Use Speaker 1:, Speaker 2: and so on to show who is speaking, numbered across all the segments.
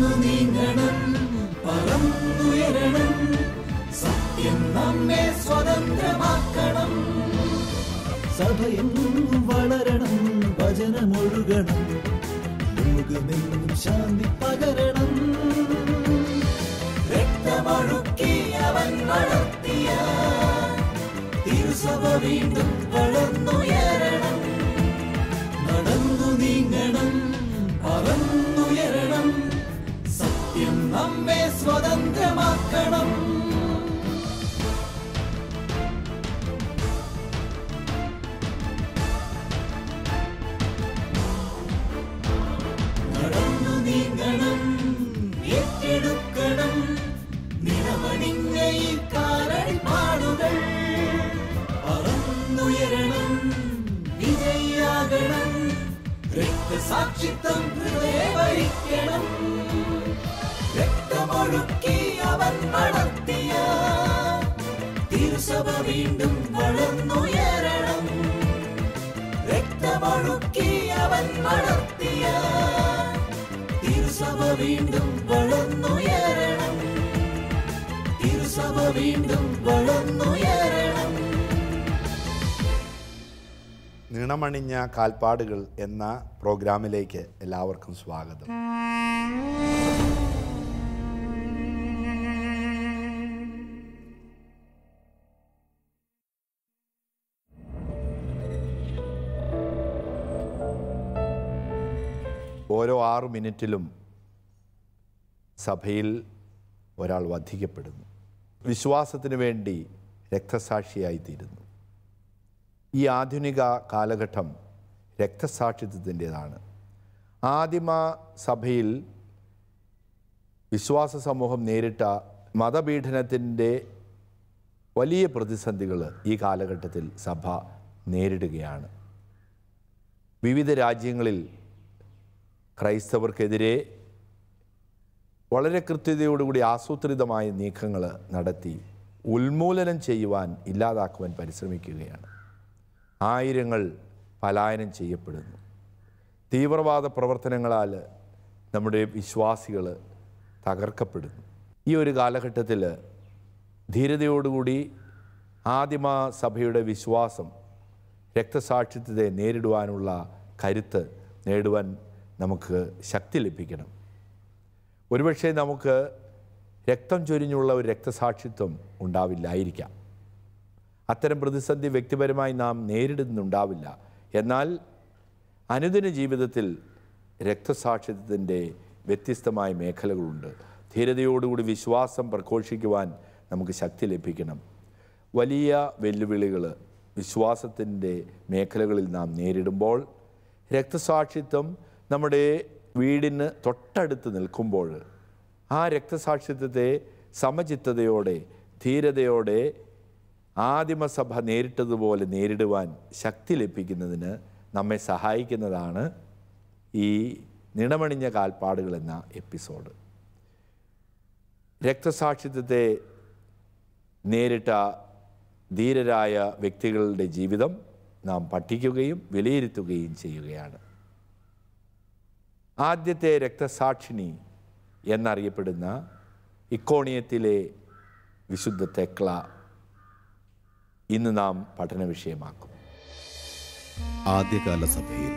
Speaker 1: നടന്നു നീങ്ങണം, പറന്നുയരണം, സത്യം നമ്മെ സ്വതന്ത്രമാക്കണം. സഭയെന്നും വളരണം, വചനമൊഴുകണം, ലോകമെന്നും ശാന്തി പകരണം. രക്തമൊഴുക്കി അവൻ വളർത്തിയ തിരുസഭ വീണ്ടും വളർന്നുയരണം. നടന്നു നീങ്ങണം, പറന്നുയരണം, സത്യം നമ്മെ സ്വതന്ത്രമാക്കണം. നടന്നു നീങ്ങണം, ഏറ്റെടുക്കണം നിറമണിഞ്ഞ ഈ കാലടിപ്പാടുകൾ. പറന്നുയരണം, വിജയിയാകണം, രക്തസാക്ഷിത്വം ഹൃദയവരിക്കണം. രക്തമൊഴുക്കി അവൻ വളർത്തിയ തിരുസഭ വീണ്ടും വളർന്നുയരണം. രക്തമൊഴുക്കി അവൻ വളർത്തിയ തിരുസഭ വീണ്ടും വളർന്നുയരണം. തിരുസഭ വീണ്ടും വളർന്നുയരണം.
Speaker 2: നിണമണിഞ്ഞ കാൽപ്പാടുകൾ എന്ന പ്രോഗ്രാമിലേക്ക് എല്ലാവർക്കും സ്വാഗതം. ഓരോ 6 മിനിറ്റിലും സഭയിൽ ഒരാൾ വധിക്കപ്പെടുന്നു, വിശ്വാസത്തിന് വേണ്ടി രക്തസാക്ഷിയായിത്തീരുന്നു. ഈ ആധുനിക കാലഘട്ടം രക്തസാക്ഷിത്വത്തിൻ്റെതാണ്. ആദിമ സഭയിൽ വിശ്വാസ സമൂഹം നേരിട്ട മതപീഡനത്തിൻ്റെ വലിയ പ്രതിസന്ധികൾ ഈ കാലഘട്ടത്തിൽ സഭ നേരിടുകയാണ്. വിവിധ രാജ്യങ്ങളിൽ ക്രൈസ്തവർക്കെതിരെ വളരെ കൃത്യതയോടുകൂടി ആസൂത്രിതമായ നീക്കങ്ങൾ നടത്തി ഉന്മൂലനം ചെയ്യുവാൻ, ഇല്ലാതാക്കുവാൻ പരിശ്രമിക്കുകയാണ്. ആയിരങ്ങൾ പലായനം ചെയ്യപ്പെടുന്നു. തീവ്രവാദ പ്രവർത്തനങ്ങളാൽ നമ്മുടെ വിശ്വാസികൾ തകർക്കപ്പെടുന്നു. ഈ ഒരു കാലഘട്ടത്തിൽ ധീരതയോടുകൂടി ആദിമ സഭയുടെ വിശ്വാസം രക്തസാക്ഷിത്വത്തെ നേരിടുവാനുള്ള കരുത്ത് നേടുവാൻ നമുക്ക് ശക്തി ലഭിക്കണം. ഒരുപക്ഷെ നമുക്ക് രക്തം ചൊരിഞ്ഞുള്ള ഒരു രക്തസാക്ഷിത്വം ഉണ്ടാവില്ലായിരിക്കാം. അത്തരം പ്രതിസന്ധി വ്യക്തിപരമായി നാം നേരിടുന്നുണ്ടാവില്ല. എന്നാൽ അനുദിന ജീവിതത്തിൽ രക്തസാക്ഷിത്വത്തിൻ്റെ വ്യത്യസ്തമായ മേഖലകളുണ്ട്. ധീരതയോടുകൂടി വിശ്വാസം പ്രഘോഷിക്കുവാൻ നമുക്ക് ശക്തി ലഭിക്കണം. വലിയ വെല്ലുവിളികൾ വിശ്വാസത്തിൻ്റെ മേഖലകളിൽ നാം നേരിടുമ്പോൾ രക്തസാക്ഷിത്വം നമ്മുടെ വീടിന് തൊട്ടടുത്ത് നിൽക്കുമ്പോൾ ആ രക്തസാക്ഷിത്വത്തെ സമചിത്തതയോടെ, ധീരതയോടെ ആദിമസഭ നേരിട്ടതുപോലെ നേരിടുവാൻ ശക്തി ലഭിക്കുന്നതിന് നമ്മെ സഹായിക്കുന്നതാണ് ഈ നിണമണിഞ്ഞ കാൽപ്പാടുകൾ എന്ന എപ്പിസോഡ്. രക്തസാക്ഷിത്വത്തെ നേരിട്ട ധീരരായ വ്യക്തികളുടെ ജീവിതം നാം പഠിക്കുകയും വിലയിരുത്തുകയും ചെയ്യുകയാണ്. ആദ്യത്തെ രക്തസാക്ഷിണി എന്നറിയപ്പെടുന്ന ഇക്കോണിയത്തിലെ വിശുദ്ധ തെക്ല ഇന്ന് നാം പഠന വിഷയമാക്കും.
Speaker 3: ആദ്യകാല സഭയിൽ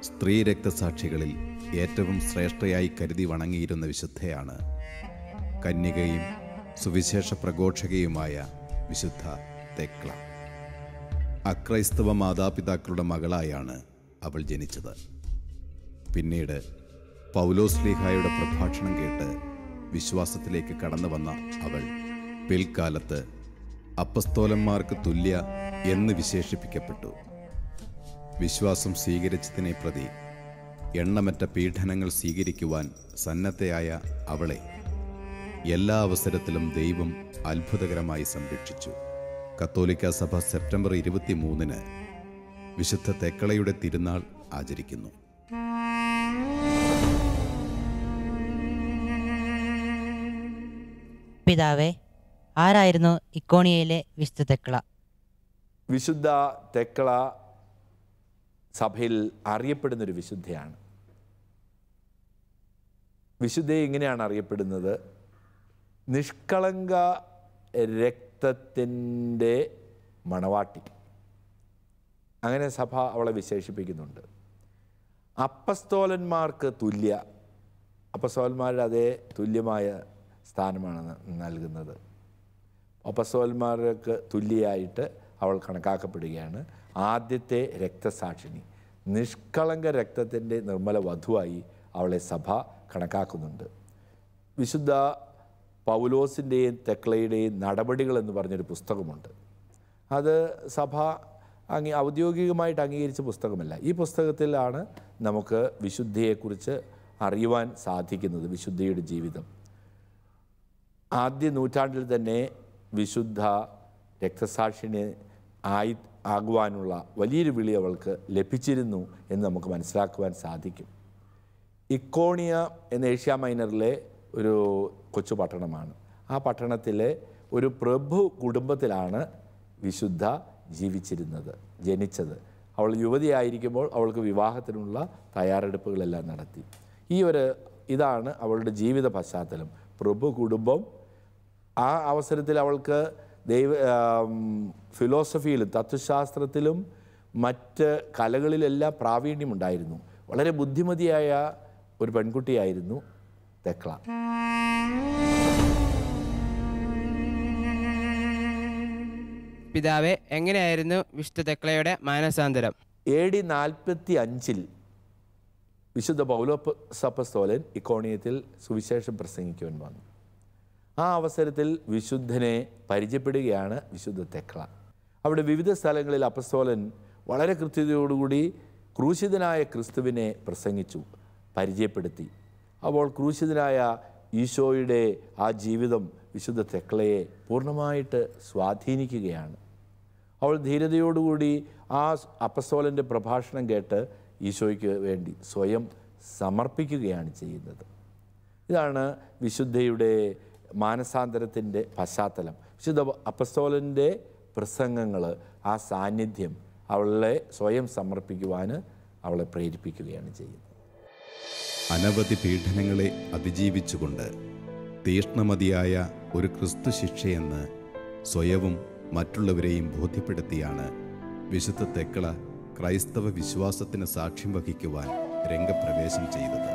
Speaker 3: സ്ത്രീ രക്തസാക്ഷികളിൽ ഏറ്റവും ശ്രേഷ്ഠയായി കരുതി വണങ്ങിയിരുന്ന വിശുദ്ധയാണ് കന്യകയും സുവിശേഷ പ്രഘോഷകയുമായ വിശുദ്ധ തെക്ല. അക്രൈസ്തവ മാതാപിതാക്കളുടെ മകളായാണ് അവൾ ജനിച്ചത്. പിന്നീട് പൗലോസ്ലീഹായുടെ പ്രഭാഷണം കേട്ട് വിശ്വാസത്തിലേക്ക് കടന്നു വന്ന അവൾ പിൽക്കാലത്ത് അപ്പസ്തോലന്മാർക്ക് തുല്യ എന്ന് വിശേഷിപ്പിക്കപ്പെട്ടു. വിശ്വാസം സ്വീകരിച്ചതിനെ പ്രതി എണ്ണമറ്റ പീഡനങ്ങൾ സ്വീകരിക്കുവാൻ സന്നദ്ധയായ അവളെ എല്ലാ അവസരത്തിലും ദൈവം അത്ഭുതകരമായി സംരക്ഷിച്ചു. കത്തോലിക്ക സഭ സെപ്റ്റംബർ 23 വിശുദ്ധ തെക്കളയുടെ തിരുനാൾ ആചരിക്കുന്നു.
Speaker 4: പിതാവേ, ആരായിരുന്നു ഇക്കോണിയയിലെ വിശുദ്ധ തെക്കള?
Speaker 2: വിശുദ്ധ തെക്കള സഭയിൽ അറിയപ്പെടുന്നൊരു വിശുദ്ധയാണ്. വിശുദ്ധയെ ഇങ്ങനെയാണ് അറിയപ്പെടുന്നത്, നിഷ്കളങ്ക രക്തത്തിൻ്റെ മണവാട്ടി. അങ്ങനെ സഭ അവളെ വിശേഷിപ്പിക്കുന്നുണ്ട്. അപ്പസ്തോലന്മാർക്ക് തുല്യ, അപ്പസ്തോലന്മാരുടെ അതേ തുല്യമായ സ്ഥാനമാണ് നൽകുന്നത്. അപ്പസ്തോലന്മാർക്ക് തുല്യമായിട്ട് അവൾ കണക്കാക്കപ്പെടുകയാണ്. ആദ്യത്തെ രക്തസാക്ഷിണി, നിഷ്കളങ്ക രക്തത്തിൻ്റെ നിർമ്മല വധുവായി അവളെ സഭ കണക്കാക്കുന്നുണ്ട്. വിശുദ്ധ പൗലോസിൻ്റെയും തെക്ലയുടെയും നടപടികൾ എന്ന് പറഞ്ഞൊരു പുസ്തകമുണ്ട്. അത് സഭ ഔദ്യോഗികമായിട്ട് അംഗീകരിച്ച പുസ്തകമല്ല. ഈ പുസ്തകത്തിലാണ് നമുക്ക് വിശുദ്ധിയെക്കുറിച്ച് അറിയുവാൻ സാധിക്കുന്നത്. വിശുദ്ധിയുടെ ജീവിതം ആദ്യ നൂറ്റാണ്ടിൽ തന്നെ വിശുദ്ധ രക്തസാക്ഷിനെ ആകുവാനുള്ള വലിയൊരു വിളി അവൾക്ക് ലഭിച്ചിരുന്നു എന്ന് നമുക്ക് മനസ്സിലാക്കുവാൻ സാധിക്കും. ഇക്കോണിയ എന്ന ഏഷ്യ മൈനറിലെ ഒരു കൊച്ചു പട്ടണമാണ്. ആ പട്ടണത്തിലെ ഒരു പ്രഭു കുടുംബത്തിലാണ് വിശുദ്ധ ജനിച്ചത്. അവൾ യുവതിയായിരിക്കുമ്പോൾ അവൾക്ക് വിവാഹത്തിനുള്ള തയ്യാറെടുപ്പുകളെല്ലാം നടത്തി. ഇതാണ് അവളുടെ ജീവിത പശ്ചാത്തലം. പ്രഭു കുടുംബം. ആ അവസരത്തിൽ അവൾക്ക് ഫിലോസഫിയിലും തത്വശാസ്ത്രത്തിലും മറ്റ് കലകളിലെല്ലാം പ്രാവീണ്യമുണ്ടായിരുന്നു. വളരെ ബുദ്ധിമതിയായ ഒരു പെൺകുട്ടിയായിരുന്നു തെക്ല.
Speaker 5: പിതാവേ, എങ്ങനെയായിരുന്നു വിശുദ്ധ തെക്ലയുടെ മാനസാന്തരം? AD
Speaker 2: 45 വിശുദ്ധ പൗലോസ് അപ്പോസ്തലൻ ഇക്കോണിയത്തിൽ സുവിശേഷം പ്രസംഗിക്കുവാൻ വന്നു. ആ അവസരത്തിൽ വിശുദ്ധനെ പരിചയപ്പെടുകയാണ് വിശുദ്ധ തെക്ല. അവിടെ വിവിധ സ്ഥലങ്ങളിൽ അപ്പോസ്തലൻ വളരെ കൃത്യതയോടുകൂടി ക്രൂശിതനായ ക്രിസ്തുവിനെ പ്രസംഗിച്ചു, പരിചയപ്പെടുത്തി. അപ്പോൾ ക്രൂശിതനായ ഈശോയുടെ ആ ജീവിതം വിശുദ്ധ തെക്ലയെ പൂർണ്ണമായിട്ട് സ്വാധീനിക്കുകയാണ്. അവൾ ധീരതയോടുകൂടി ആ അപ്പോസ്തലൻ്റെ പ്രഭാഷണം കേട്ട് ഈശോയ്ക്ക് വേണ്ടി സ്വയം സമർപ്പിക്കുകയാണ് ചെയ്യുന്നത്. ഇതാണ് വിശുദ്ധയുടെ മാനസാന്തരത്തിൻ്റെ പശ്ചാത്തലം. വിശുദ്ധ അപ്പോസ്തലൻ്റെ പ്രസംഗങ്ങൾ, ആ സാന്നിധ്യം അവളെ സ്വയം സമർപ്പിക്കുവാൻ അവളെ പ്രേരിപ്പിക്കുകയാണ് ചെയ്യുന്നത്.
Speaker 3: അനവധി പീഡനങ്ങളെ അതിജീവിച്ചുകൊണ്ട് തീഷ്ണമതിയായ ഒരു ക്രിസ്തു ശിക്ഷയെന്ന് സ്വയവും മറ്റുള്ളവരെയും ബോധ്യപ്പെടുത്തിയാണ് വിശുദ്ധ തെക്ല ക്രൈസ്തവ വിശ്വാസത്തിന് സാക്ഷ്യം വഹിക്കുവാൻ രംഗപ്രവേശം ചെയ്തത്.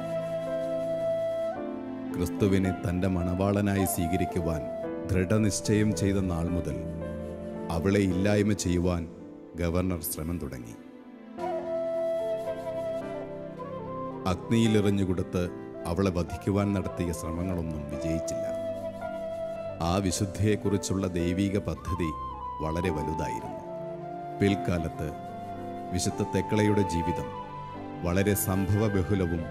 Speaker 3: ക്രിസ്തുവിനെ തൻ്റെ മണവാളനായി സ്വീകരിക്കുവാൻ ദൃഢനിശ്ചയം ചെയ്ത നാൾ മുതൽ അവളെ ഇല്ലായ്മ ചെയ്യുവാൻ ഗവർണർ ശ്രമം തുടങ്ങി. അഗ്നിയിലെറിഞ്ഞുകൊടുത്ത് അവളെ വധിക്കുവാൻ നടത്തിയ ശ്രമങ്ങളൊന്നും വിജയിച്ചില്ല. ആ വിശുദ്ധിയെക്കുറിച്ചുള്ള ദൈവീക പദ്ധതി വളരെ വലുതായിരുന്നു. പിൽക്കാലത്ത് വിശുദ്ധ തെക്ലയുടെ ജീവിതം വളരെ സംഭവബഹുലവും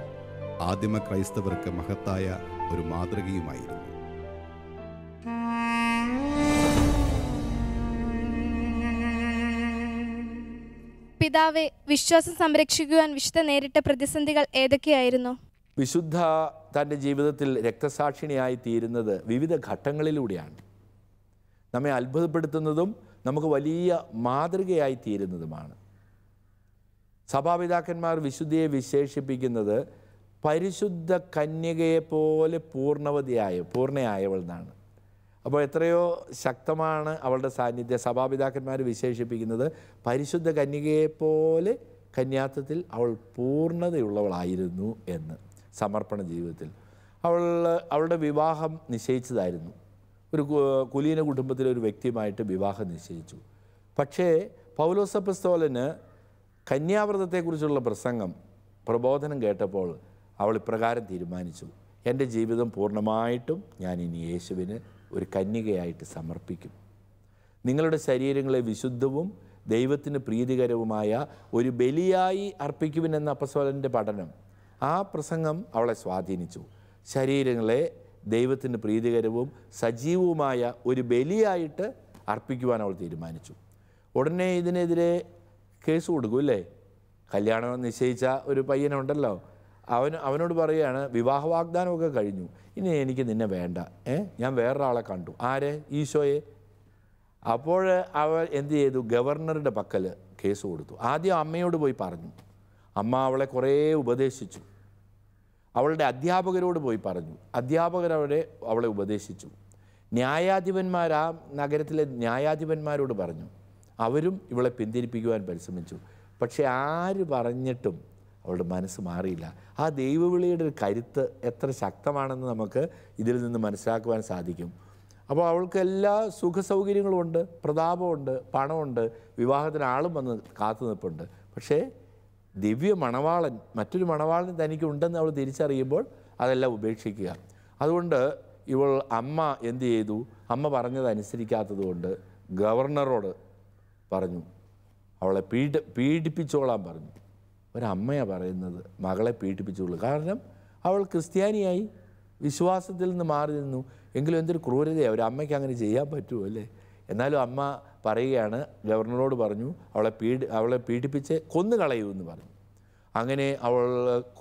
Speaker 3: ആദിമ ക്രൈസ്തവർക്ക് മഹത്തായ ഒരു മാതൃകയുമായിരുന്നു.
Speaker 6: പിതാവെ, വിശ്വാസം സംരക്ഷിക്കുവാൻ വിശുദ്ധ നേരിട്ട പ്രതിസന്ധികൾ ഏതൊക്കെയായിരുന്നു?
Speaker 2: വിശുദ്ധ തൻ്റെ ജീവിതത്തിൽ രക്തസാക്ഷിണിയായി തീരുന്നത് വിവിധ ഘട്ടങ്ങളിലൂടെയാണ്. നമ്മെ അത്ഭുതപ്പെടുത്തുന്നതും നമുക്ക് വലിയ മാതൃകയായി തീരുന്നതുമാണ്. സഭാപിതാക്കന്മാർ വിശുദ്ധിയെ വിശേഷിപ്പിക്കുന്നത് പരിശുദ്ധ കന്യകയെപ്പോലെ പൂർണ്ണയായവൾ എന്നാണ്. അപ്പോൾ എത്രയോ ശക്തമാണ് അവളുടെ സാന്നിധ്യം. സഭാപിതാക്കന്മാർ വിശേഷിപ്പിക്കുന്നത് പരിശുദ്ധ കന്യകയെപ്പോലെ കന്യാത്വത്തിൽ അവൾ പൂർണ്ണതയുള്ളവളായിരുന്നു എന്ന്. സമർപ്പണ ജീവിതത്തിൽ അവളുടെ വിവാഹം നിശ്ചയിച്ചതായിരുന്നു. ഒരു കുലീന കുടുംബത്തിലെ ഒരു വ്യക്തിയുമായിട്ട് വിവാഹം നിശ്ചയിച്ചു. പക്ഷേ പൗലോസ് അപ്പോസ്തലന് കന്യാവ്രതത്തെക്കുറിച്ചുള്ള പ്രബോധനം കേട്ടപ്പോൾ അവൾ ഇപ്രകാരം തീരുമാനിച്ചു: എൻ്റെ ജീവിതം പൂർണ്ണമായിട്ടും ഞാൻ ഇനി യേശുവിന് ഒരു കന്യകയായിട്ട് സമർപ്പിക്കും. നിങ്ങളുടെ ശരീരങ്ങളെ വിശുദ്ധവും ദൈവത്തിന് പ്രീതികരവുമായ ഒരു ബലിയായി അർപ്പിക്കുവിനെന്ന അപ്പോസ്തലൻ്റെ പഠനം, ആ പ്രസംഗം അവളെ സ്വാധീനിച്ചു. ശരീരങ്ങളെ ദൈവത്തിന് പ്രീതികരവും സജീവവുമായ ഒരു ബലിയായിട്ട് അർപ്പിക്കുവാൻ അവൾ തീരുമാനിച്ചു. ഉടനെ ഇതിനെതിരെ കേസ് കൊടുക്കും അല്ലേ? കല്യാണം നിശ്ചയിച്ച ഒരു പയ്യനുണ്ടല്ലോ, അവനോട് പറയുകയാണ്, വിവാഹ വാഗ്ദാനമൊക്കെ കഴിഞ്ഞു, ഇനി എനിക്ക് നിന്നെ വേണ്ട, ഞാൻ വേറൊരാളെ കണ്ടു. ആരെ? ഈശോയെ. അപ്പോൾ അവൾ എന്ത് ചെയ്തു? ഗവർണറുടെ പക്കൽ കേസ് കൊടുത്തു. ആദ്യം അമ്മയോട് പോയി പറഞ്ഞു. അമ്മ അവളെ കുറേ ഉപദേശിച്ചു. അവളുടെ അധ്യാപകരോട് പോയി പറഞ്ഞു. അധ്യാപകർ അവളെ ഉപദേശിച്ചു. ആ നഗരത്തിലെ ന്യായാധിപന്മാരോട് പറഞ്ഞു. അവരും ഇവളെ പിന്തിരിപ്പിക്കുവാൻ പരിശ്രമിച്ചു. പക്ഷെ ആര് പറഞ്ഞിട്ടും അവളുടെ മനസ്സ് മാറിയില്ല. ആ ദൈവവിളിയുടെ ഒരു കരുത്ത് എത്ര ശക്തമാണെന്ന് നമുക്ക് ഇതിൽ നിന്ന് മനസ്സിലാക്കുവാൻ സാധിക്കും. അപ്പോൾ അവൾക്ക് എല്ലാ സുഖസൗകര്യങ്ങളുമുണ്ട്, പ്രതാപമുണ്ട്, പണമുണ്ട്, വിവാഹത്തിന് ആളും വന്ന് കാത്തു നിൽപ്പുണ്ട്. പക്ഷേ ദിവ്യ മണവാളൻ, മറ്റൊരു മണവാളൻ തനിക്കുണ്ടെന്ന് അവൾ തിരിച്ചറിയുമ്പോൾ അതെല്ലാം ഉപേക്ഷിക്കുക. അതുകൊണ്ട് ഇവൾ അമ്മ എന്ത് ചെയ്തു? അമ്മ പറഞ്ഞത് അനുസരിക്കാത്തത് കൊണ്ട് ഗവർണറോട് പറഞ്ഞു, അവളെ പീഡിപ്പിച്ചോളാൻ പറഞ്ഞു. ഒരമ്മയാണ് പറയുന്നത് മകളെ പീഡിപ്പിച്ചോളൂ. കാരണം അവൾ ക്രിസ്ത്യാനിയായി വിശ്വാസത്തിൽ നിന്ന് മാറി നിന്നു. എങ്കിലും എന്തൊരു ക്രൂരതയാണ്, ഒരു അമ്മയ്ക്ക് അങ്ങനെ ചെയ്യാൻ പറ്റുമോ അല്ലേ? എന്നാലും അമ്മ പറയുകയാണ്, ഗവർണറോട് പറഞ്ഞു അവളെ പീഡിപ്പിച്ച് കൊന്നുകളയൂ എന്ന് പറഞ്ഞു. അങ്ങനെ അവൾ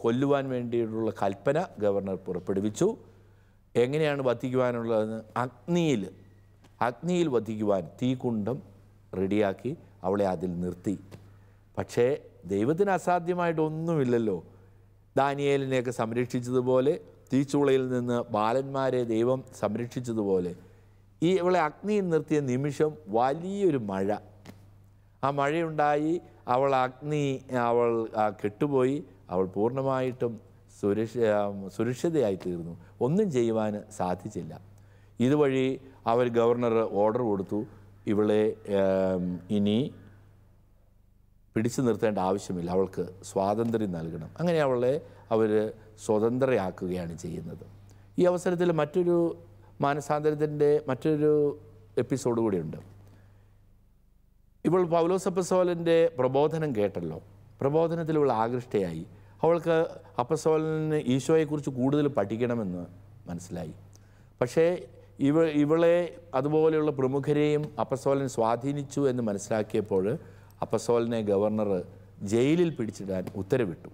Speaker 2: കൊല്ലുവാൻ വേണ്ടിയിട്ടുള്ള കൽപ്പന ഗവർണർ പുറപ്പെടുവിച്ചു. എങ്ങനെയാണ് വധിക്കുവാനുള്ളതെന്ന്? അഗ്നിയിൽ വധിക്കുവാൻ തീക്കുണ്ടം റെഡിയാക്കി അവളെ അതിൽ നിർത്തി. പക്ഷേ ദൈവത്തിന് അസാധ്യമായിട്ടൊന്നുമില്ലല്ലോ. ദാനിയേലിനെയൊക്കെ സംരക്ഷിച്ചതുപോലെ, തീച്ചൂളയിൽ നിന്ന് ബാലന്മാരെ ദൈവം സംരക്ഷിച്ചതുപോലെ ഇവളെ അഗ്നിയിൽ നിർത്തിയ നിമിഷം വലിയൊരു മഴ. ആ മഴയുണ്ടായി, അവൾ കെട്ടുപോയി. അവൾ പൂർണ്ണമായിട്ടും സുരക്ഷിതയായി തീർന്നു. ഒന്നും ചെയ്യുവാൻ സാധിച്ചില്ല. ഇതുവഴി ഗവർണർ ഓർഡർ കൊടുത്തു, ഇവളെ ഇനി പിടിച്ചു നിർത്തേണ്ട ആവശ്യമില്ല, അവൾക്ക് സ്വാതന്ത്ര്യം നൽകണം. അങ്ങനെ അവളെ അവർ സ്വതന്ത്രയാക്കുകയാണ് ചെയ്യുന്നത്. ഈ അവസരത്തിൽ മറ്റൊരു മാനസാന്തരത്തിൻ്റെ മറ്റൊരു എപ്പിസോഡ് കൂടിയുണ്ട്. ഇവൾ പൗലോസ് അപ്പസ്തോലൻ്റെ പ്രബോധനം കേട്ടല്ലോ. പ്രബോധനത്തിൽ ഇവൾ ആകൃഷ്ടയായി. അവൾക്ക് അപ്പസ്തോലന് ഈശോയെക്കുറിച്ച് കൂടുതൽ പഠിക്കണമെന്ന് മനസ്സിലായി. പക്ഷേ ഇവളെ അതുപോലെയുള്ള പ്രമുഖരെയും അപ്പസ്തോലൻ സ്വാധീനിച്ചു എന്ന് മനസ്സിലാക്കിയപ്പോൾ അപ്പസ്തോലനെ ഗവർണർ ജയിലിൽ പിടിച്ചിടാൻ ഉത്തരവിട്ടു.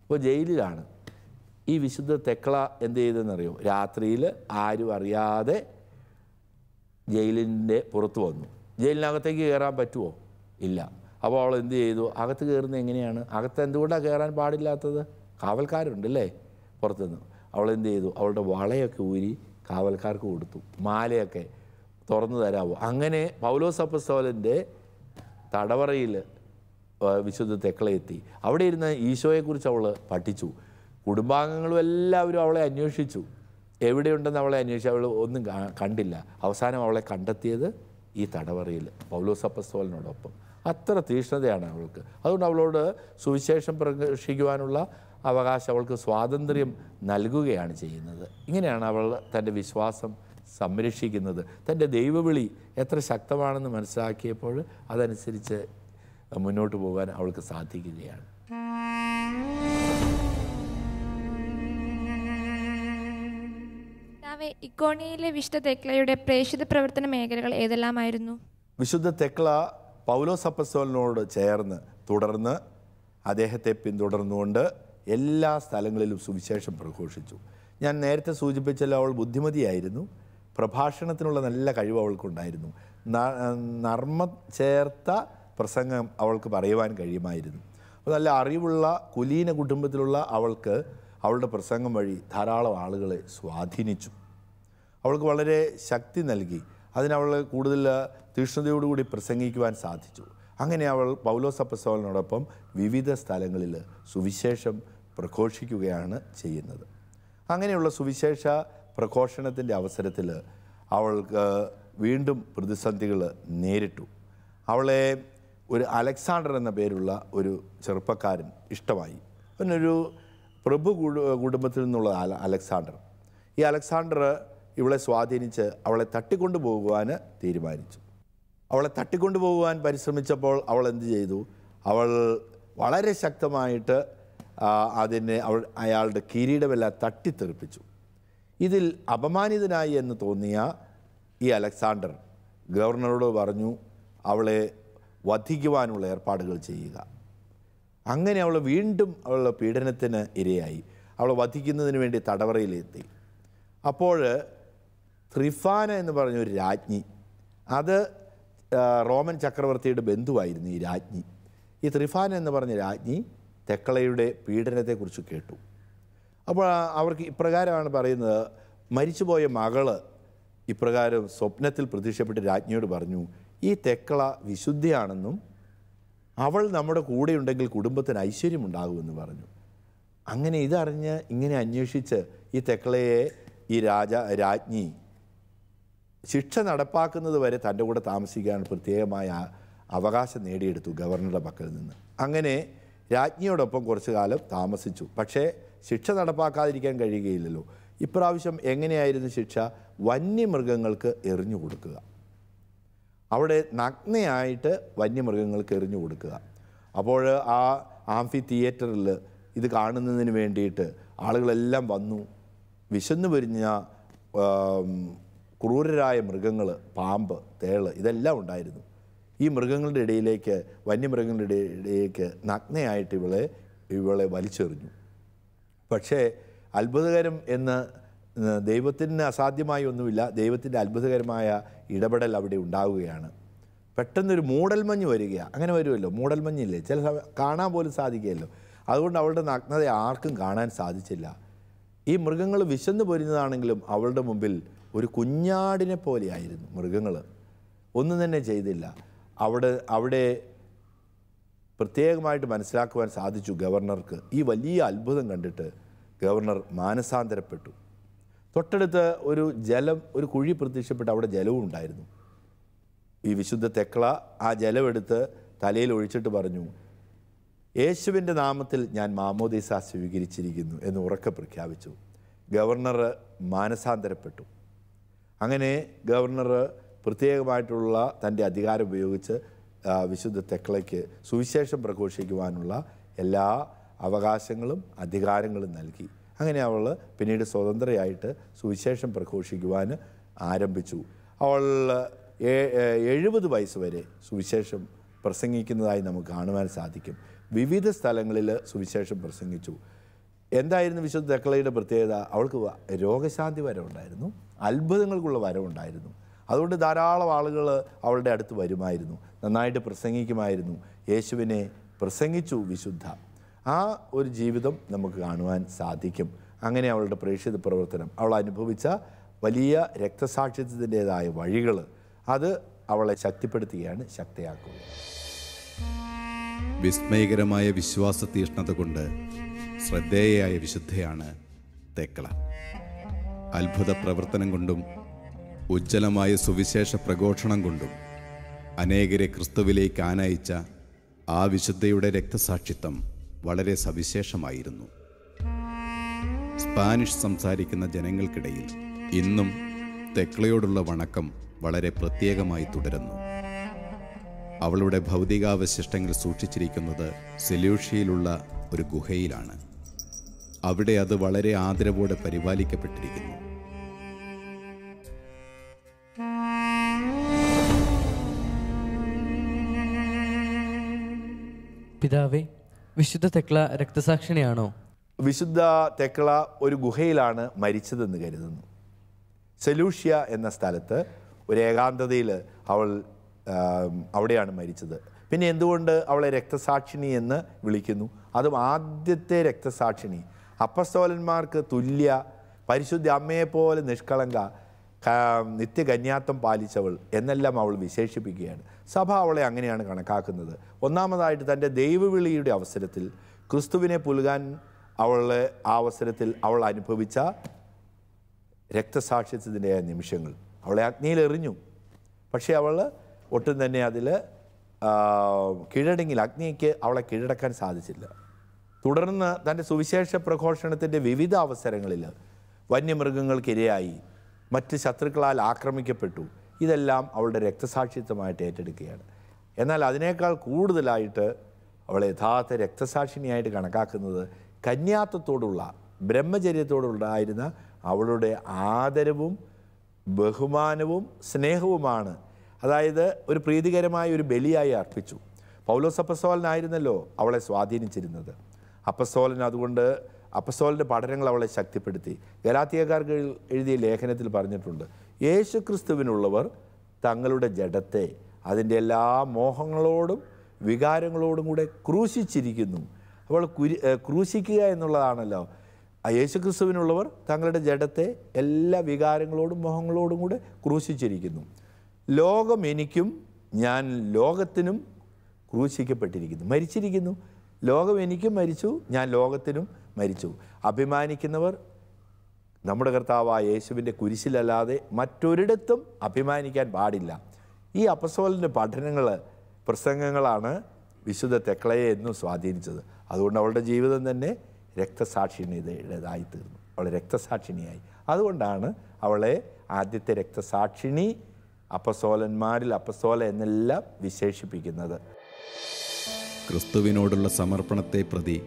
Speaker 2: അപ്പോൾ ജയിലിലാണ് ഈ വിശുദ്ധ തെക്ല എന്ത് ചെയ്തെന്നറിയോ? രാത്രിയിൽ ആരും അറിയാതെ ജയിലിൻ്റെ പുറത്ത് വന്നു. ജയിലിനകത്തേക്ക് കയറാൻ പറ്റുമോ? ഇല്ല. അപ്പോൾ അവൾ എന്ത് ചെയ്തു? അകത്ത് കയറുന്നത് എങ്ങനെയാണ്? അകത്ത് എന്തുകൊണ്ടാണ് കയറാൻ പാടില്ലാത്തത്? കാവൽക്കാരുണ്ടല്ലേ പുറത്തുനിന്ന്. അവൾ എന്ത് ചെയ്തു? അവളുടെ വളയൊക്കെ ഊരി കാവൽക്കാർക്ക് കൊടുത്തു. മാലയൊക്കെ തുറന്നു തരാമോ? അങ്ങനെ പൗലോസ് അപ്പസ്തോലൻ്റെ തടവറയിൽ വിശുദ്ധ തെക്ല എത്തി. അവിടെ ഇരുന്ന് ഈശോയെക്കുറിച്ച് അവൾ പഠിച്ചു. കുടുംബാംഗങ്ങളും എല്ലാവരും അവളെ അന്വേഷിച്ചു. എവിടെയുണ്ടെന്ന് അവളെ അന്വേഷിച്ചു. അവൾ ഒന്നും കണ്ടില്ല. അവസാനം അവളെ കണ്ടെത്തിയത് ഈ തടവറയിൽ പൗലോസ് അപ്പസ്തോലനോടൊപ്പം. അത്ര തീക്ഷ്ണതയാണ് അവൾക്ക്. അതുകൊണ്ട് അവളോട് സുവിശേഷം പ്രഘോഷിക്കുവാനുള്ള അവകാശം, അവൾക്ക് സ്വാതന്ത്ര്യം നൽകുകയാണ് ചെയ്യുന്നത്. ഇങ്ങനെയാണ് അവൾ തൻ്റെ വിശ്വാസം സംരക്ഷിക്കുന്നത്. തൻ്റെ ദൈവവിളി എത്ര ശക്തമാണെന്ന് മനസ്സിലാക്കിയപ്പോൾ അതനുസരിച്ച് മുന്നോട്ട് പോകാൻ അവൾക്ക് സാധിക്കുകയാണ്.
Speaker 6: ഇക്കോണിയയിലെ വിശുദ്ധ തെക്ലയുടെ പ്രേക്ഷിത പ്രവർത്തന മേഖലകൾ ഏതെല്ലാമായിരുന്നു?
Speaker 2: വിശുദ്ധ തെക്ല പൗലോസ് അപ്പസ്തോലനോട് ചേർന്ന് തുടർന്ന് അദ്ദേഹത്തെ പിന്തുടർന്നുകൊണ്ട് എല്ലാ സ്ഥലങ്ങളിലും സുവിശേഷം പ്രഘോഷിച്ചു. ഞാൻ നേരത്തെ സൂചിപ്പിച്ചല്ലോ, അവൾ ബുദ്ധിമതിയായിരുന്നു. പ്രഭാഷണത്തിനുള്ള നല്ല കഴിവ് അവൾക്കുണ്ടായിരുന്നു. നർമ്മം ചേർത്ത പ്രസംഗം അവൾക്ക് പറയുവാൻ കഴിയുമായിരുന്നു. നല്ല അറിവുള്ള കുലീന കുടുംബത്തിലുള്ള അവൾക്ക് അവളുടെ പ്രസംഗം വഴി ധാരാളം ആളുകളെ സ്വാധീനിച്ചു. അവൾക്ക് വളരെ ശക്തി നൽകി. അതിനവൾ കൂടുതൽ തീക്ഷ്ണതയോടുകൂടി പ്രസംഗിക്കുവാൻ സാധിച്ചു. അങ്ങനെ അവൾ പൗലോസ് അപ്പസ്തോലനോടൊപ്പം വിവിധ സ്ഥലങ്ങളിൽ സുവിശേഷം പ്രഘോഷിക്കുകയാണ് ചെയ്യുന്നത്. അങ്ങനെയുള്ള സുവിശേഷ പ്രഘോഷണത്തിൻ്റെ അവസരത്തിൽ അവൾക്ക് വീണ്ടും പ്രതിസന്ധികൾ നേരിട്ടു. അവളെ ഒരു അലക്സാണ്ടർ എന്ന പേരുള്ള ഒരു ചെറുപ്പക്കാരൻ ഇഷ്ടമായി. അവനൊരു പ്രഭു കുടുംബത്തിൽ നിന്നുള്ള അലക്സാണ്ടർ. ഈ അലക്സാണ്ടർ ഇവളെ സ്വാധീനിച്ച് അവളെ തട്ടിക്കൊണ്ടുപോകുവാൻ തീരുമാനിച്ചു. അവളെ തട്ടിക്കൊണ്ടുപോകുവാൻ പരിശ്രമിച്ചപ്പോൾ അവൾ എന്ത് ചെയ്തു? അവൾ വളരെ ശക്തമായിട്ട് അയാളുടെ കിരീടമെല്ലാം തട്ടിത്തെറിപ്പിച്ചു. ഇതിൽ അപമാനിതനായി എന്ന് തോന്നിയ ഈ അലക്സാണ്ടർ ഗവർണറോട് പറഞ്ഞു, അവളെ വധിക്കുവാനുള്ള ഏർപ്പാടുകൾ ചെയ്യുക. അങ്ങനെ അവൾ വീണ്ടും അവളുടെ പീഡനത്തിന് ഇരയായി. അവളെ വധിക്കുന്നതിന് വേണ്ടി തടവറയിലെത്തി. അപ്പോൾ ത്രിഫാന എന്ന് പറഞ്ഞൊരു രാജ്ഞി, അത് റോമൻ ചക്രവർത്തിയുടെ ബന്ധുവായിരുന്നു ഈ രാജ്ഞി. ഈ ത്രിഫാന എന്ന് പറഞ്ഞ രാജ്ഞി തെക്ലയുടെ പീഡനത്തെക്കുറിച്ച് കേട്ടു. അപ്പോൾ അവർക്ക് ഇപ്രകാരമാണ് പറയുന്നത്. മരിച്ചുപോയ മകള് ഇപ്രകാരം സ്വപ്നത്തിൽ പ്രത്യക്ഷപ്പെട്ട് രാജ്ഞിയോട് പറഞ്ഞു, ഈ തെക്കള വിശുദ്ധിയാണെന്നും അവൾ നമ്മുടെ കൂടെയുണ്ടെങ്കിൽ കുടുംബത്തിന് ഐശ്വര്യമുണ്ടാകുമെന്ന് പറഞ്ഞു. അങ്ങനെ ഇതറിഞ്ഞ് ഇങ്ങനെ അന്വേഷിച്ച് ഈ തെക്കളയെ ഈ രാജ്ഞി ശിക്ഷ നടപ്പാക്കുന്നത് വരെ തൻ്റെ കൂടെ താമസിക്കാൻ പ്രത്യേകമായ അവകാശം നേടിയെടുത്തു ഗവർണറുടെ പക്കൽ നിന്ന്. അങ്ങനെ രാജ്ഞിയോടൊപ്പം കുറച്ചു കാലം താമസിച്ചു. പക്ഷേ ശിക്ഷ നടപ്പാക്കാതിരിക്കാൻ കഴിയുകയില്ലല്ലോ. ഇപ്രാവശ്യം എങ്ങനെയായിരുന്നു ശിക്ഷ? വന്യമൃഗങ്ങൾക്ക് എറിഞ്ഞു കൊടുക്കുക. അവിടെ നഗ്നയായിട്ട് വന്യമൃഗങ്ങൾക്ക് എറിഞ്ഞു കൊടുക്കുക. അപ്പോൾ ആ ആംഫി തിയേറ്ററിൽ ഇത് കാണുന്നതിന് വേണ്ടിയിട്ട് ആളുകളെല്ലാം വന്നു. വിശന്നു പൊരിഞ്ഞ ക്രൂരരായ മൃഗങ്ങൾ, പാമ്പ്, തേള് ഇതെല്ലാം ഉണ്ടായിരുന്നു. ഈ മൃഗങ്ങളുടെ ഇടയിലേക്ക്, വന്യമൃഗങ്ങളുടെ ഇടയിലേക്ക് നഗ്നയായിട്ട് ഇവളെ വലിച്ചെറിഞ്ഞു. പക്ഷേ അത്ഭുതകരം എന്ന് ദൈവത്തിന് അസാധ്യമായി ഒന്നുമില്ല. ദൈവത്തിൻ്റെ അത്ഭുതകരമായ ഇടപെടൽ അവിടെ ഉണ്ടാവുകയാണ്. പെട്ടെന്നൊരു മൂടൽമഞ്ഞ് വരികയാണ്. അങ്ങനെ വരുമല്ലോ, മൂടൽമഞ്ഞില്ലേ, ചില സമയം കാണാൻ പോലും സാധിക്കുകയല്ലോ. അതുകൊണ്ട് അവളുടെ നഗ്നത ആർക്കും കാണാൻ സാധിച്ചില്ല. ഈ മൃഗങ്ങൾ വിശന്നു പൊരിഞ്ഞതാണെങ്കിലും അവളുടെ മുമ്പിൽ ഒരു കുഞ്ഞാടിനെ പോലെയായിരുന്നു മൃഗങ്ങൾ. ഒന്നും തന്നെ ചെയ്തില്ല. അവിടെ പ്രത്യേകമായിട്ട് മനസ്സിലാക്കുവാൻ സാധിച്ചു ഗവർണർക്ക്. ഈ വലിയ അത്ഭുതം കണ്ടിട്ട് ഗവർണർ മാനസാന്തരപ്പെട്ടു. തൊട്ടടുത്ത് ഒരു കുഴി പ്രത്യക്ഷപ്പെട്ട് അവിടെ ജലവും ഉണ്ടായിരുന്നു. ഈ വിശുദ്ധ തെക്കള ആ ജലമെടുത്ത് തലയിൽ ഒഴിച്ചിട്ട് പറഞ്ഞു, യേശുവിൻ്റെ നാമത്തിൽ ഞാൻ മാമോദീസ സ്വീകരിച്ചിരിക്കുന്നു എന്ന് ഉറക്കെ പ്രഖ്യാപിച്ചു. ഗവർണർ മാനസാന്തരപ്പെട്ടു. അങ്ങനെ ഗവർണർ പ്രത്യേകമായിട്ടുള്ള തൻ്റെ അധികാരം ഉപയോഗിച്ച് വിശുദ്ധ തെക്കളയ്ക്ക് സുവിശേഷം പ്രഘോഷിക്കുവാനുള്ള എല്ലാ അവകാശങ്ങളും അധികാരങ്ങളും നൽകി. അങ്ങനെ അവൾ പിന്നീട് സ്വതന്ത്രയായിട്ട് സുവിശേഷം പ്രഘോഷിക്കുവാൻ ആരംഭിച്ചു. അവൾ 70 വയസ്സ് വരെ സുവിശേഷം പ്രസംഗിക്കുന്നതായി നമുക്ക് കാണുവാൻ സാധിക്കും. വിവിധ സ്ഥലങ്ങളിൽ സുവിശേഷം പ്രസംഗിച്ചു. എന്തായിരുന്നു വിശുദ്ധ തെക്കളയുടെ പ്രത്യേകത? അവൾക്ക് രോഗശാന്തി വരവുണ്ടായിരുന്നു, അത്ഭുതങ്ങൾക്കുള്ള വരവുണ്ടായിരുന്നു. അതുകൊണ്ട് ധാരാളം ആളുകൾ അവളുടെ അടുത്ത് വരുമായിരുന്നു, നന്നായിട്ട് പ്രസംഗിക്കുമായിരുന്നു. യേശുവിനെ പ്രസംഗിച്ചു വിശുദ്ധ. ആ ഒരു ജീവിതം നമുക്ക് കാണുവാൻ സാധിക്കും. അങ്ങനെ അവളുടെ പ്രേക്ഷിത പ്രവർത്തനം, അവൾ അനുഭവിച്ച വലിയ രക്തസാക്ഷിത്വത്തിൻ്റെതായ വഴികൾ, അത് അവളെ ശക്തിപ്പെടുത്തുകയാണ്, ശക്തിയാക്കുക.
Speaker 3: വിസ്മയകരമായ വിശ്വാസ തീഷ്ണത കൊണ്ട് ശ്രദ്ധേയയായ വിശുദ്ധയാണ് തെക്കള. അത്ഭുത പ്രവർത്തനം കൊണ്ടും ഉജ്ജ്വലമായ സുവിശേഷ പ്രഘോഷണം കൊണ്ടും അനേകരെ ക്രിസ്തുവിലേക്ക് ആനയിച്ച ആ വിശുദ്ധയുടെ രക്തസാക്ഷിത്വം വളരെ സവിശേഷമായിരുന്നു. സ്പാനിഷ് സംസാരിക്കുന്ന ജനങ്ങൾക്കിടയിൽ ഇന്നും തെക്കളയോടുള്ള വണക്കം വളരെ പ്രത്യേകമായി തുടരുന്നു. അവളുടെ ഭൗതികാവശിഷ്ടങ്ങൾ സൂക്ഷിച്ചിരിക്കുന്നത് സെലൂഷ്യയിലുള്ള ഒരു ഗുഹയിലാണ്. അവിടെ അത് വളരെ ആദരവോടെ പരിപാലിക്കപ്പെട്ടിരിക്കുന്നു.
Speaker 7: പിതാവേ, വിശുദ്ധ തെക്കള രക്തസാക്ഷിണിയാണോ?
Speaker 2: വിശുദ്ധ തെക്കള ഒരു ഗുഹയിലാണ് മരിച്ചതെന്ന് കരുതുന്നു. സെലൂഷ്യ എന്ന സ്ഥലത്ത് ഒരു ഏകാന്തതയിൽ അവൾ അവിടെയാണ് മരിച്ചത്. പിന്നെ എന്തുകൊണ്ട് അവളെ രക്തസാക്ഷിണി എന്ന് വിളിക്കുന്നു? അതും ആദ്യത്തെ രക്തസാക്ഷിണി, അപ്പസ്തോലന്മാർക്ക് തുല്യ, പരിശുദ്ധ അമ്മയെപ്പോലെ നിഷ്കളങ്ക, നിത്യകന്യാത്വം പാലിച്ചവൾ എന്നെല്ലാം അവൾ വിശേഷിപ്പിക്കുകയാണ്. സഭ അവളെ അങ്ങനെയാണ് കണക്കാക്കുന്നത്. ഒന്നാമതായിട്ട് തൻ്റെ ദൈവവിളിയുടെ അവസരത്തിൽ ക്രിസ്തുവിനെ പുൽകാൻ ആ അവസരത്തിൽ അവൾ അനുഭവിച്ച രക്തസാക്ഷിത്വത്തിൻ്റെ നിമിഷങ്ങൾ. അവളെ അഗ്നിയിൽ എറിഞ്ഞു, പക്ഷേ അവൾ ഒട്ടും തന്നെ അതിൽ കീഴടങ്ങില്ല. അഗ്നിക്ക് അവളെ കീഴടക്കാൻ സാധിച്ചില്ല. തുടർന്ന് തൻ്റെ സുവിശേഷ പ്രഘോഷണത്തിൻ്റെ വിവിധ അവസരങ്ങളിൽ വന്യമൃഗങ്ങൾക്കിരയായി, മറ്റ് ശത്രുക്കളാൽ ആക്രമിക്കപ്പെട്ടു. ഇതെല്ലാം അവളുടെ രക്തസാക്ഷിത്വമായിട്ട് ഏറ്റെടുക്കുകയാണ്. എന്നാൽ അതിനേക്കാൾ കൂടുതലായിട്ട് അവളെ യഥാർത്ഥ രക്തസാക്ഷിണിയായിട്ട് കണക്കാക്കുന്നത് കന്യാത്വത്തോടുള്ള, ബ്രഹ്മചര്യത്തോടുണ്ടായിരുന്ന അവളുടെ ആദരവും ബഹുമാനവും സ്നേഹവുമാണ്. അതായത് ഒരു പ്രീതികരമായ ഒരു ബലിയായി അർപ്പിച്ചു. പൗലോസ് അപ്പസ്തോലനായിരുന്നല്ലോ അവളെ സ്വാധീനിച്ചിരുന്നത്. അപ്പസ്തോലൻ അതുകൊണ്ട് അപ്പസ്തോലൻ്റെ പഠനങ്ങൾ അവളെ ശക്തിപ്പെടുത്തി. ഗലാത്യക്കാർക്ക് എഴുതിയ ലേഖനത്തിൽ പറഞ്ഞിട്ടുണ്ട്, യേശുക്രിസ്തുവിനുള്ളവർ തങ്ങളുടെ ജഡത്തെ അതിൻ്റെ എല്ലാ മോഹങ്ങളോടും വികാരങ്ങളോടും കൂടെ ക്രൂശിച്ചിരിക്കുന്നു. അവൾ ക്രൂശിക്കുക എന്നുള്ളതാണല്ലോ ആ യേശുക്രിസ്തുവിനുള്ളവർ തങ്ങളുടെ ജഡത്തെ എല്ലാ വികാരങ്ങളോടും മോഹങ്ങളോടും കൂടെ ക്രൂശിച്ചിരിക്കുന്നു. ലോകം എനിക്കും ഞാൻ ലോകത്തിനും ക്രൂശിക്കപ്പെട്ടിരിക്കുന്നു, മരിച്ചിരിക്കുന്നു. ലോകം എനിക്കും മരിച്ചു, ഞാൻ ലോകത്തിനും മരിച്ചു. അഭിമാനിക്കുന്നവർ നമ്മുടെ കർത്താവായ യേശുവിൻ്റെ കുരിശിലല്ലാതെ മറ്റൊരിടത്തും അഭിമാനിക്കാൻ പാടില്ല. ഈ അപ്പസ്തോലൻ്റെ പഠനങ്ങൾ, പ്രസംഗങ്ങളാണ് വിശുദ്ധ തെക്ലയെ എന്നും സ്വാധീനിച്ചത്. അതുകൊണ്ട് അവളുടെ ജീവിതം തന്നെ രക്തസാക്ഷിണിയുടേതായി തീർന്നു. അവൾ രക്തസാക്ഷിണിയായി. അതുകൊണ്ടാണ് അവളെ ആദ്യത്തെ രക്തസാക്ഷിണി, അപ്പസ്തോലന്മാരിൽ അപ്പസ്തോല എന്നെല്ലാം വിശേഷിപ്പിക്കുന്നത്.
Speaker 3: ക്രിസ്തുവിനോടുള്ള സമർപ്പണത്തെ പ്രതി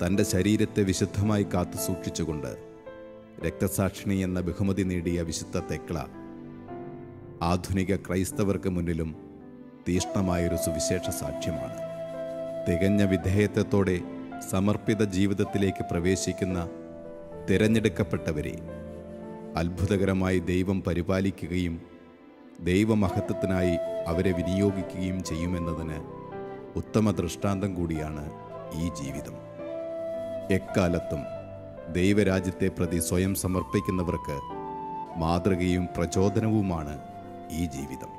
Speaker 3: തൻ്റെ ശരീരത്തെ വിശുദ്ധമായി കാത്തു സൂക്ഷിച്ചുകൊണ്ട് രക്തസാക്ഷിണി എന്ന ബഹുമതി നേടിയ വിശുദ്ധ തെക്ല ആധുനിക ക്രൈസ്തവർക്ക് മുന്നിലും തീഷ്ണമായൊരു സുവിശേഷ സാക്ഷ്യമാണ്. തികഞ്ഞ വിധേയത്വത്തോടെ സമർപ്പിത ജീവിതത്തിലേക്ക് പ്രവേശിക്കുന്ന തിരഞ്ഞെടുക്കപ്പെട്ടവരെ അത്ഭുതകരമായി ദൈവം പരിപാലിക്കുകയും ദൈവമഹത്വത്തിനായി അവരെ വിനിയോഗിക്കുകയും ചെയ്യുമെന്നതിന് ഉത്തമ ദൃഷ്ടാന്തം കൂടിയാണ് ഈ ജീവിതം. എക്കാലത്തും ദൈവരാജ്യത്തെ പ്രതി സ്വയം സമർപ്പിക്കുന്നവർക്ക് മാതൃകയും പ്രചോദനവുമാണ് ഈ ജീവിതം.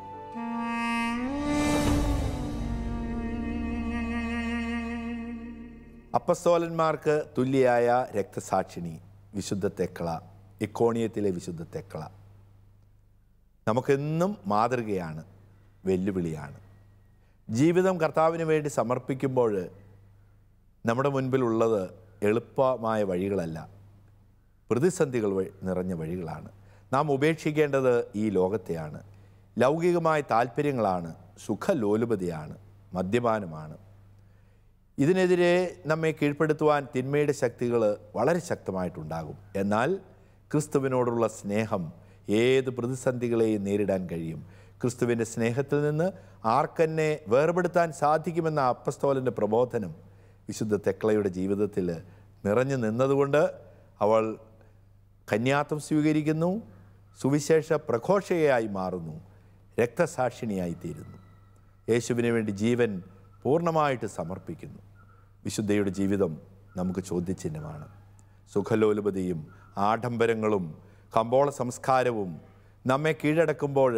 Speaker 2: അപ്പസ്തോലന്മാർക്ക് തുല്യയായ രക്തസാക്ഷിണി വിശുദ്ധ തെക്ല, ഇക്കോണിയത്തിലെ വിശുദ്ധ തെക്ല നമുക്കെന്നും മാതൃകയാണ്, വെല്ലുവിളിയാണ്. ജീവിതം കർത്താവിന് വേണ്ടി സമർപ്പിക്കുമ്പോൾ നമ്മുടെ മുൻപിലുള്ളത് എളുപ്പമായ വഴികളല്ല, പ്രതിസന്ധികൾ നിറഞ്ഞ വഴികളാണ്. നാം ഉപേക്ഷിക്കേണ്ടത് ഈ ലോകത്തെയാണ്. ലൗകികമായ താല്പര്യങ്ങളാണ്, സുഖലോലുപതയാണ്, മദ്യപാനമാണ്. ഇതിനെതിരെ നമ്മെ കീഴ്പ്പെടുത്തുവാൻ തിന്മയുടെ ശക്തികൾ വളരെ ശക്തമായിട്ടുണ്ടാകും. എന്നാൽ ക്രിസ്തുവിനോടുള്ള സ്നേഹം ഏത് പ്രതിസന്ധികളെയും നേരിടാൻ കഴിയും. ക്രിസ്തുവിൻ്റെ സ്നേഹത്തിൽ നിന്ന് ആർക്കെന്നെ വേർപെടുത്താൻ സാധിക്കുമെന്ന അപ്പസ്തോലൻ്റെ പ്രബോധനം വിശുദ്ധ തെക്ലയുടെ ജീവിതത്തിൽ നിറഞ്ഞു നിന്നതുകൊണ്ട് അവൾ കന്യാത്വം സ്വീകരിക്കുന്നു, സുവിശേഷ പ്രഘോഷകയായി മാറുന്നു, രക്തസാക്ഷിണിയായി തീരുന്നു, യേശുവിന് വേണ്ടി ജീവൻ പൂർണ്ണമായിട്ട് സമർപ്പിക്കുന്നു. വിശുദ്ധയുടെ ജീവിതം നമുക്ക് ചോദ്യചിഹ്നമാണ്. സുഖലോലുപതയും ആഡംബരങ്ങളും കമ്പോള സംസ്കാരവും നമ്മെ കീഴടക്കുമ്പോൾ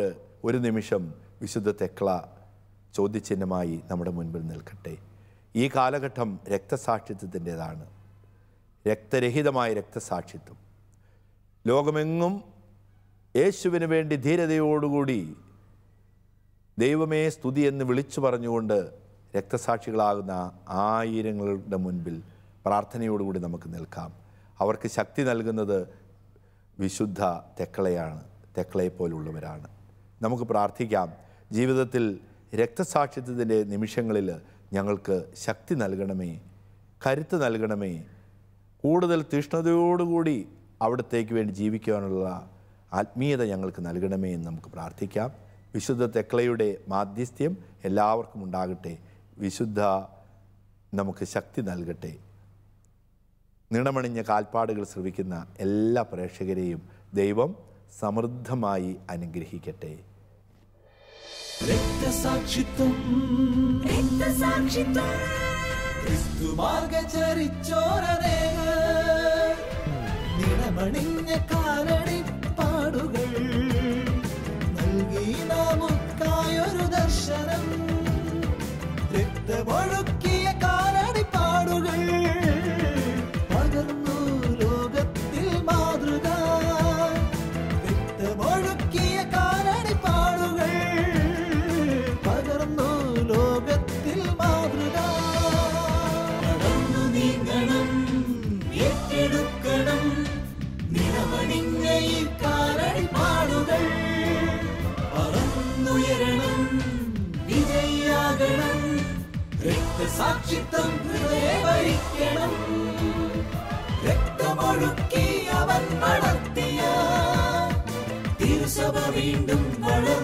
Speaker 2: ഒരു നിമിഷം വിശുദ്ധ തെക്ല ചോദ്യചിഹ്നമായി നമ്മുടെ മുൻപിൽ നിൽക്കട്ടെ. ഈ കാലഘട്ടം രക്തസാക്ഷിത്വത്തിൻ്റെതാണ്, രക്തരഹിതമായ രക്തസാക്ഷിത്വം. ലോകമെങ്ങും യേശുവിന് വേണ്ടി ധീരതയോടുകൂടി ദൈവമേ സ്തുതി എന്ന് വിളിച്ചു പറഞ്ഞുകൊണ്ട് രക്തസാക്ഷികളാകുന്ന ആയിരങ്ങളുടെ മുൻപിൽ പ്രാർത്ഥനയോടുകൂടി നമുക്ക് നിൽക്കാം. അവർക്ക് ശക്തി നൽകുന്നത് വിശുദ്ധ തെക്ലയാണ്, തെക്ലയെപ്പോലുള്ളവരാണ്. നമുക്ക് പ്രാർത്ഥിക്കാം, ജീവിതത്തിൽ രക്തസാക്ഷിത്വത്തിൻ്റെ നിമിഷങ്ങളിൽ ഞങ്ങൾക്ക് ശക്തി നൽകണമേ, കരുത്ത് നൽകണമേ, കൂടുതൽ തീഷ്ണതയോടുകൂടി അവിടത്തേക്ക് വേണ്ടി ജീവിക്കുവാനുള്ള ആത്മീയത ഞങ്ങൾക്ക് നൽകണമേ എന്ന് നമുക്ക് പ്രാർത്ഥിക്കാം. വിശുദ്ധ തെക്ലയുടെ മാധ്യസ്ഥ്യം എല്ലാവർക്കും ഉണ്ടാകട്ടെ. വിശുദ്ധ നമുക്ക് ശക്തി നൽകട്ടെ. നിണമണിഞ്ഞ കാൽപ്പാടുകൾ ശ്രവിക്കുന്ന എല്ലാ പ്രേക്ഷകരെയും ദൈവം സമൃദ്ധമായി അനുഗ്രഹിക്കട്ടെ.
Speaker 1: രക്തസാക്ഷിത്വം ക്രിസ്തു മാർഗചരിച്ചോരനേക നിണമണിഞ്ഞ കാലടിപ്പാടുകൾ നൽകി നമുക്കായൊരു ദർശനം. രക്തമൊഴുക്കിയ കാലടിപ്പാടുകൾ പകർന്നു ലോകത്തിൽ മാതൃക. രക്തമൊഴുക്കിയ കാലടിപ്പാടുകൾ പകർന്നു ലോകത്തിൽ മാതൃക. നടന്നു നീങ്ങണം, ഏറ്റെടുക്കണം നിറമണിഞ്ഞ ഈ കാലടിപ്പാടുകൾ. പറന്നുയരണം, വിജയിയാകണം, രക്തസാക്ഷിത്വം ഹൃദയവരിക്കണം. രക്തമൊഴുക്കി അവൻ വളർത്തിയ തിരുസഭ വീണ്ടും വളരും.